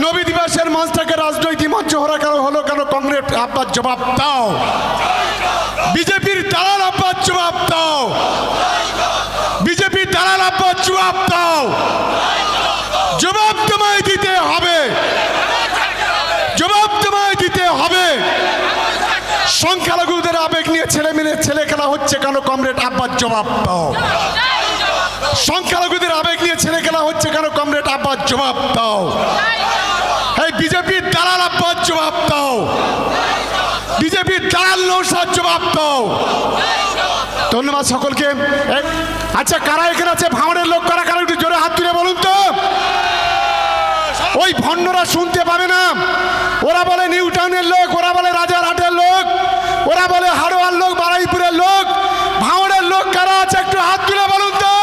নবী দিবসের মঞ্চটাকে রাজনৈতিক মঞ্চ হলো কেন? কংগ্রেস আব্বাস জবাব দাও। বিজেপির দালাল আব্বাস জবাব দাও। বিজেপির দালাল আব্বাস জবাব দাও। জবাব তোমায় দিতে হবে, জবাব তোমায় দিতে হবে। সংখ্যালঘুদের আবেগ নিয়ে ছেলে খেলা হচ্ছে কেন? কমরেড আব্বাস জবাব দাও। সংখ্যালঘুদের আবেগ নিয়ে ছেলে খেলা হচ্ছে কেন? কমরেড আব্বাস জবাব দাও। এই বিজেপির দালাল আব্বাস জবাব দাও। বিজেপির দালাল নৌসাদ জবাব দাও। ধন্যবাদ সকলকে। আচ্ছা, কারা এখানে আছে? ভাঙড়ের লোক কারা কারা? একটু জোরে হাত তুলে বলুন তো। ওই ভণ্ডরা শুনতে পাবে না। ওরা বলে নিউ টাউনের লোক, ওরা বলে রাজারহাটের লোক, ওরা বলে হাড়োয়ার লোক, বারুইপুরের লোক। ভাঙড়ের লোক কারা আছে? একটু হাত তুলে বলুন তো।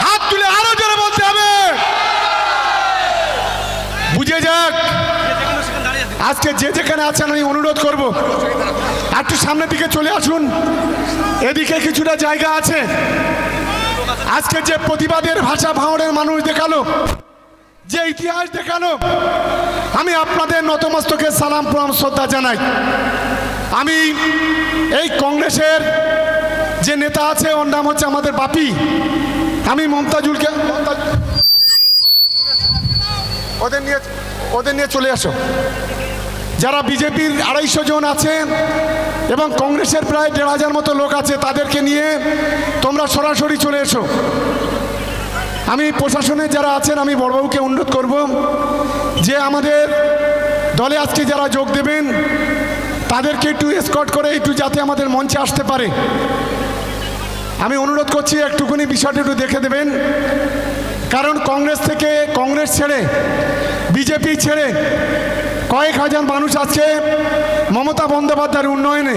হাত তুলে আরো জোরে বলতে হবে। বুঝে যাক। আজকে যে যেখানে আছেন আমি অনুরোধ করব একটু সামনের দিকে চলে আসুন। এদিকে কিছুটা জায়গা আছে। আজকে যে প্রতিবাদের ভাষা ভাঙড়ের মানুষ দেখালো, যে ইতিহাস দেখালো, আমি আপনাদের নতমস্তকে সালাম প্রণাম শ্রদ্ধা জানাই। আমি এই কংগ্রেসের যে নেতা আছে, ওর নাম হচ্ছে আমাদের বাপি। আমি মমতাজুলকে ওদের নিয়ে চলে আসো। যারা বিজেপির 250 জন আছেন এবং কংগ্রেসের প্রায় 1500 মতো লোক আছে, তাদেরকে নিয়ে তোমরা সরাসরি চলে এসো। আমি প্রশাসনে যারা আছেন, আমি বড়বাবুকে অনুরোধ করব যে আমাদের দলে আজকে যারা যোগ দেবেন তাদেরকে একটু এসকর্ট করে একটু যাতে আমাদের মঞ্চে আসতে পারে আমি অনুরোধ করছি। একটুখানি বিষয়টা একটু দেখে দেবেন, কারণ কংগ্রেস ছেড়ে বিজেপি ছেড়ে কয়েক হাজার মানুষ আজকে মমতা বন্দ্যোপাধ্যায়ের উন্নয়নে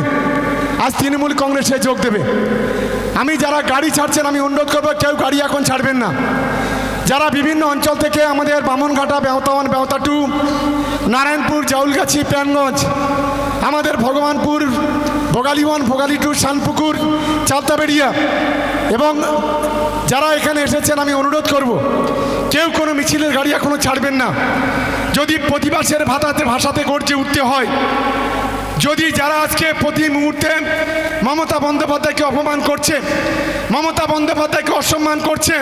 আজ তৃণমূল কংগ্রেসে যোগ দেবে। আমি যারা গাড়ি ছাড়ছেন আমি অনুরোধ করবো কেউ গাড়ি এখন ছাড়বেন না। যারা বিভিন্ন অঞ্চল থেকে আমাদের বামনঘাটা, বেওতাওয়ান, বেওতাটু, নারায়ণপুর, জাউলগাছি, প্যানগঞ্জ, আমাদের ভগবানপুর, ভোগালী1, ভোগালী2, শানপুকুর, চালতাবেড়িয়া এবং যারা এখানে এসেছেন আমি অনুরোধ করব কেউ কোনো মিছিলের গাড়ি এখনো ছাড়বেন না। যদি প্রতিবাসের ভাষাতে গর্জে উঠতে হয়, যদি যারা আজকে প্রতি মুহূর্তে মমতা বন্দ্যোপাধ্যায়কে অপমান করছে, মমতা বন্দ্যোপাধ্যায়কে অসম্মান করছে,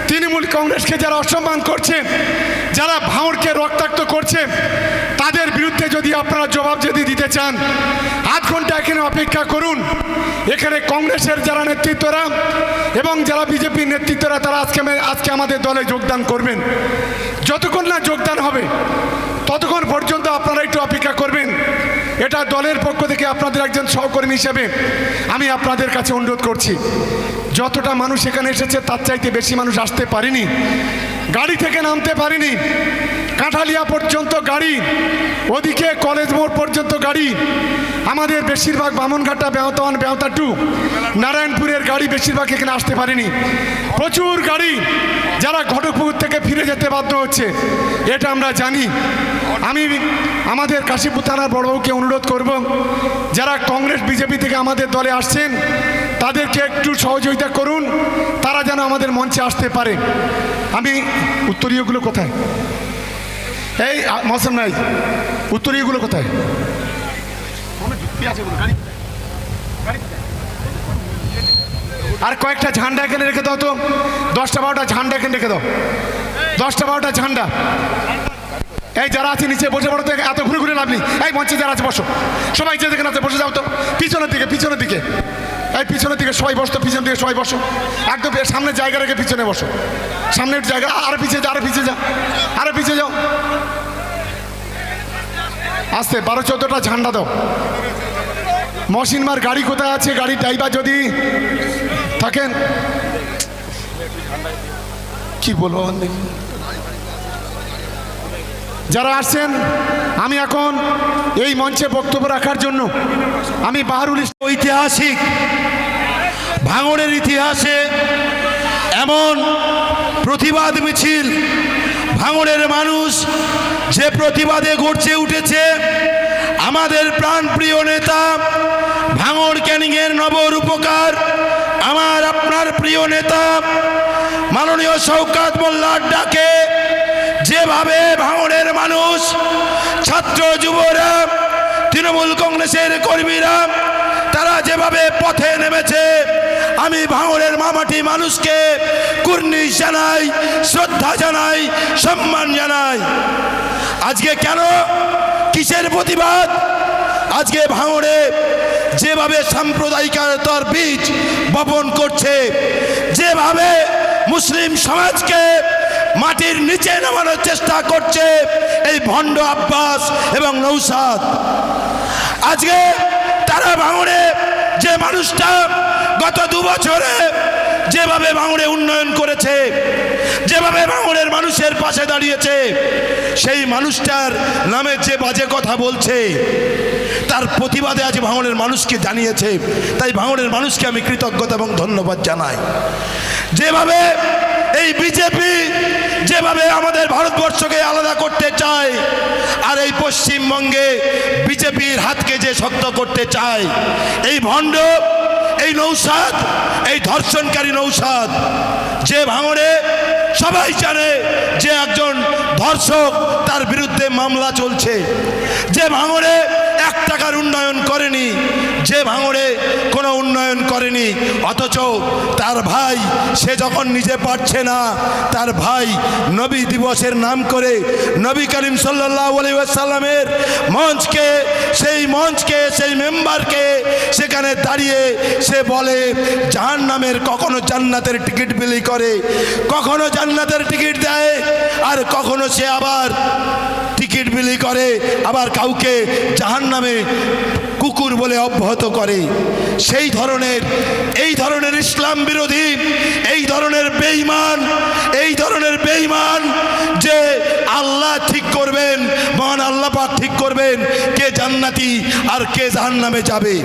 তৃণমূল কংগ্রেসকে যারা অসম্মান করছে, যারা ভাঙড়কে রক্তাক্ত করছে, তাদের বিরুদ্ধে যদি আপনারা জবাব যদি দিতে চান, আধ ঘন্টা এখানে অপেক্ষা করুন। এখানে কংগ্রেসের যারা নেতৃত্বরা এবং যারা বিজেপির নেতৃত্বরা তারা আজকে আমাদের দলে যোগদান করবেন। যতক্ষণ না যোগদান হবে ততক্ষণ পর্যন্ত আপনারা একটু অপেক্ষা করবেন। এটা দলের পক্ষ থেকে আপনাদের একজন সহকর্মী হিসেবে আমি আপনাদের কাছে অনুরোধ করছি। যতটা মানুষ এখানে এসেছে তার চাইতে বেশি মানুষ আসতে পারেনি, গাড়ি থেকে নামতে পারেনি। কাঁঠালিয়া পর্যন্ত গাড়ি, ওদিকে কলেজ মোড় পর্যন্ত গাড়ি, আমাদের বেশিরভাগ বামনঘাটা, বেওতাওয়ান, বেওতাটু, নারায়ণপুরের গাড়ি বেশিরভাগ এখানে আসতে পারেনি। প্রচুর গাড়ি যারা ঘটকপুকুর থেকে ফিরে যেতে বাধ্য হচ্ছে, এটা আমরা জানি। আমি আমাদের কাশীপুর থানার বড়বাবুকে অনুরোধ করব যারা কংগ্রেস বিজেপি থেকে আমাদের দলে আসছেন তাদেরকে একটু সহযোগিতা করুন, তারা যেন আমাদের মঞ্চে আসতে পারে। আমি উত্তরীয়গুলো কোথায়? এই মৌসুম নাই, উত্তরীয়গুলো কোথায়? আর কয়েকটা ঝান্ডা এখানে রেখে দাও তো, 10টা 12টা ঝান্ডা এখানে রেখে দাও, 10টা 12টা ঝান্ডা। এই যারা আছে নিচে বসে পড়ো তো, এত ঘুরে ঘুরে লাভ নেই। এই মঞ্চে যারা আছে বসো, সবাই যে যেখানে আছে বসে যাও তো। পিছনের দিকে, পিছনের দিকে, এই পিছনের দিকে সবাই বসতো, পিছনের দিকে সবাই বসো। একদম সামনে জায়গা রেখে পিছনে বসো, সামনে একটু জায়গা। আরো পিছিয়ে যাও, আরো পিছিয়ে যাও, আরো পিছিয়ে যাও। আস্তে 12-14টা ঝান্ডা দাও। মহসিনমার গাড়ি কোথায় আছে? গাড়ির ড্রাইভার যদি থাকেন, কি বলবো, যারা আসছেন আমি এখন এই মঞ্চে বক্তব্য রাখার জন্য আমি বাহারুল ঐতিহাসিক ভাঙড়ের ইতিহাসে এমন প্রতিবাদ মিছিল ভাঙড়ের মানুষ যে প্রতিবাদে গর্জে উঠেছে, আমাদের প্রাণপ্রিয় নেতা ভাঙড় ক্যানিংয়ের নবরূপকার আমার আপনার প্রিয় নেতা মাননীয় শওকত মোল্লার ডাকে যে যেভাবে ভাঙড়ের মানুষ, ছাত্র যুবরা, তৃণমূল কংগ্রেসের কর্মীরা তারা যেভাবে পথে নেমেছে, আমি ভাঙড়ের মামাটি মানুষকে কুর্নিশ জানাই, শ্রদ্ধা জানাই, সম্মান জানাই। আজকে কেন, কিসের প্রতিবাদ? আজকে ভাঙড়ে যেভাবে সাম্প্রদায়িকতার বীজ বপন করছে, যেভাবে মুসলিম সমাজকে মাটির নিচে নামানোর চেষ্টা করছে এই ভণ্ড আব্বাস এবং নৌসাদ, আজকে তারা ভাঙড়ে যে মানুষটা গত 2 বছরে যেভাবে ভাঙড়ে উন্নয়ন করেছে, যেভাবে ভাঙড়ের মানুষের পাশে দাঁড়িয়েছে, সেই মানুষটার নামে যে বাজে কথা বলছে তার প্রতিবাদে আজ ভাঙড়ের মানুষকে জানিয়েছে। তাই ভাঙড়ের মানুষকে আমি কৃতজ্ঞতা এবং ধন্যবাদ জানাই। যেভাবে এই বিজেপি যেভাবে আমাদের ভারতবর্ষকে আলাদা করতে চায়, আর এই পশ্চিমবঙ্গে বিজেপির হাতকে যে শক্ত করতে চায়, এই ভণ্ড, এই নৌসাদ, এই ধর্ষণকারী নৌসাদ, যে ভাঙড়ে সবাই জানে যে একজন ধর্ষক, তার বিরুদ্ধে মামলা চলছে, যে ভাঙড়ে 1 টাকার উন্নয়ন করেনি, যে ভাঙড়ে কোনো উন্নয়ন করেনি, অথচ তার ভাই সে যখন নিজে পারছে না, তার ভাই নবী দিবসের নাম করে নবী করিম সাল্লাল্লাহু আলাইহি ওয়াসাল্লামের মঞ্চকে, সেই মেম্বারকে সেখানে দাঁড়িয়ে সে বলে জাহান্নামের, কখনো জান্নাতের টিকিট বিলি করে, কখনো জান্নাতের টিকিট দেয়, আর কখনো সে আবার টিকিট বিলি করে, আবার কাউকে জাহান্নামে কুকুর বলে অব্যাহত করে। এই ধরনের ইসলাম বিরোধী, এই ধরনের বেঈমান যে আল্লাহ ঠিক করবেন, মহান আল্লাহ পাক ঠিক করবেন কে জান্নাতি আর কে জাহান্নামে যাবে,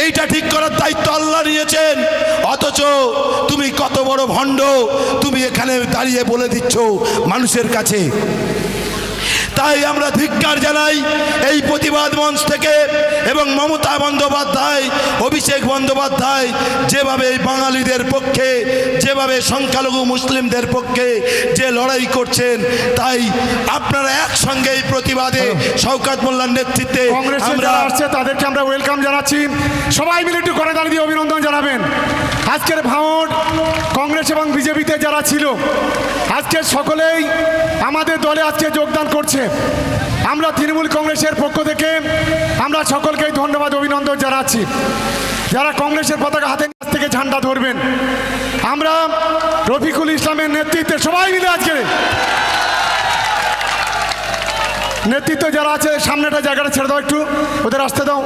এইটা ঠিক করার দায়িত্ব আল্লাহ নিয়েছেন। অথচ তুমি কত বড় ভণ্ড, তুমি এখানে দাঁড়িয়ে বলে দিচ্ছ মানুষের কাছে। তাই আমরা ধিক্কার জানাই এই প্রতিবাদ মঞ্চ থেকে, এবং মমতা বন্দ্যোপাধ্যায়, অভিষেক বন্দ্যোপাধ্যায় যেভাবে এই বাঙালিদের পক্ষে, যেভাবে সংখ্যালঘু মুসলিমদের পক্ষে যে লড়াই করছেন, তাই আপনারা একসঙ্গে এই প্রতিবাদে শওকত মোল্লার নেতৃত্বে আমরা আসছে তাদেরকে আমরা ওয়েলকাম জানাচ্ছি। সবাই মিলে একটু করে দাঁড়িয়ে অভিনন্দন জানাবেন। আজকের ভাঙড় কংগ্রেস এবং বিজেপিতে যারা ছিল, আজকে সকলেই আমাদের দলে আজকে যোগদান করছে। আমরা তৃণমূল কংগ্রেসের পক্ষ থেকে আমরা সকলকেই ধন্যবাদ, অভিনন্দন জানাচ্ছি। যারা কংগ্রেসের পতাকা হাতে কাছ থেকে ঝান্ডা ধরবেন, আমরা রফিকুল ইসলামের নেতৃত্বে সবাই মিলে আজকে নেতৃত্ব যারা আছে, সামনেটা জায়গাটা ছেড়ে দাও, একটু ওদের আসতে দাও।